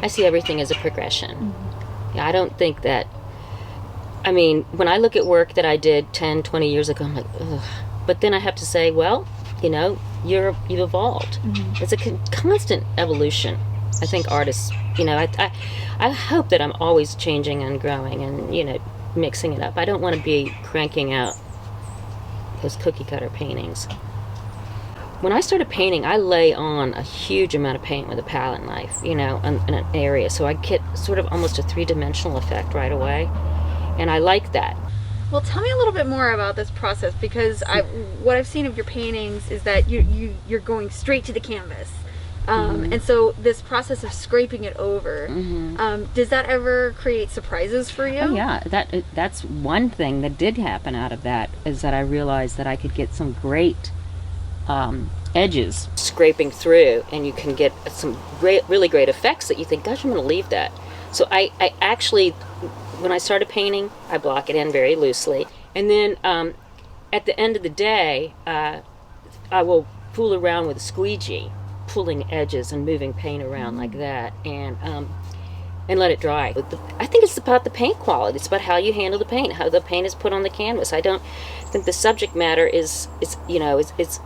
I see everything as a progression. I don't think that, I mean, when I look at work that I did 10, 20 years ago, I'm like, ugh. But then I have to say, well, you know, you've evolved. It's a constant evolution. I think artists, you know, I hope that I'm always changing and growing and, you know, mixing it up. I don't want to be cranking out those cookie cutter paintings. When I started painting, I lay on a huge amount of paint with a palette knife, you know, in an area. So I get sort of almost a three-dimensional effect right away. And I like that. Well, tell me a little bit more about this process, because what I've seen of your paintings is that you're going straight to the canvas. And so this process of scraping it over, does that ever create surprises for you? Oh yeah, that's one thing that did happen out of that, is that I realized that I could get some great edges scraping through, and you can get some really great effects that you think, gosh, I'm going to leave that. So I actually, when I started painting, I block it in very loosely, and then at the end of the day, I will fool around with a squeegee, pulling edges and moving paint around like that, and let it dry. I think it's about the paint quality. It's about how you handle the paint, how the paint is put on the canvas. I don't think the subject matter is you know, it's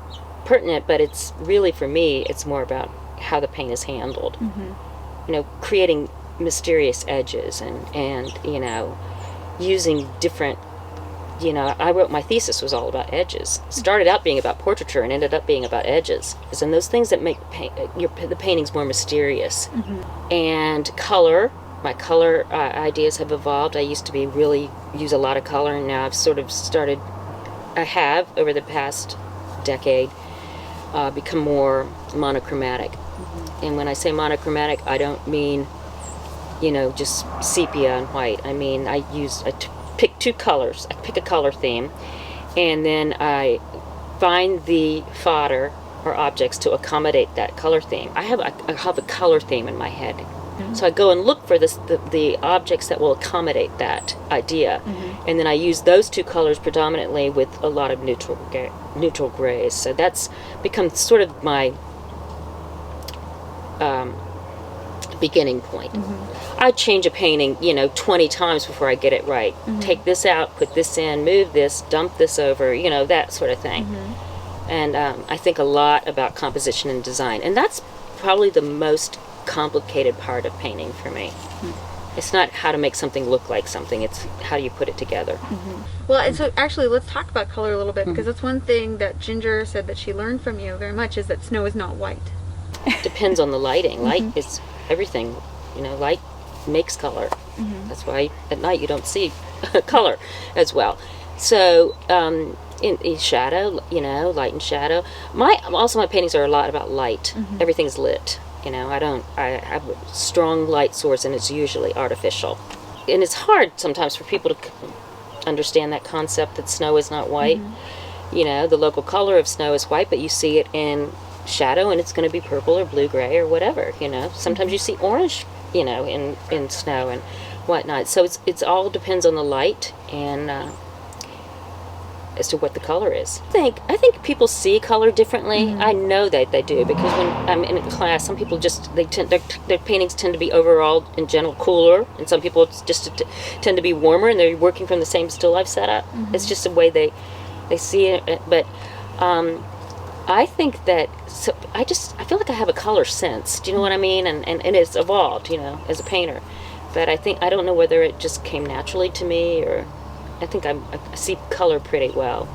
pertinent, but it's really, for me, it's more about how the paint is handled. You know, creating mysterious edges and you know, using different, you know, I wrote, my thesis was all about edges. Started out being about portraiture and ended up being about edges. And those things that make the paintings more mysterious. And color, my color ideas have evolved. I used to use a lot of color, and now I've sort of started, I have, over the past decade, become more monochromatic. And when I say monochromatic, I don't mean, you know, just sepia and white. I mean, I pick two colors. I pick a color theme, and then I find the fodder or objects to accommodate that color theme. I have a color theme in my head. So I go and look for the objects that will accommodate that idea, and then I use those two colors predominantly with a lot of neutral grays. So that's become sort of my beginning point. I change a painting, you know, 20 times before I get it right. Take this out, put this in, move this, dump this over, you know, that sort of thing. And I think a lot about composition and design, and that's probably the most complicated part of painting for me. It's not how to make something look like something, it's how you put it together. Well, and so actually let's talk about color a little bit, because that's one thing that Ginger said that she learned from you very much, is that snow is not white. Depends on the lighting. Light is everything, you know. Light makes color. That's why at night you don't see color as well. So in shadow, you know, light and shadow. My paintings are a lot about light. Everything's lit. You know, I have a strong light source, and it's usually artificial. And it's hard sometimes for people to understand that concept that snow is not white. You know, the local color of snow is white, but you see it in shadow, and it's going to be purple or blue gray or whatever. You know, sometimes you see orange, you know, in snow and whatnot. So it's all depends on the light and as to what the color is. I think people see color differently. I know that they do, because when I'm in a class, some people just their paintings tend to be overall in general cooler, and some people just tend to be warmer, and they're working from the same still life setup. It's just the way they see it. But I think that I feel like I have a color sense. Do you know what I mean? And it's evolved, you know, as a painter. But I don't know whether it just came naturally to me, or I think I see color pretty well.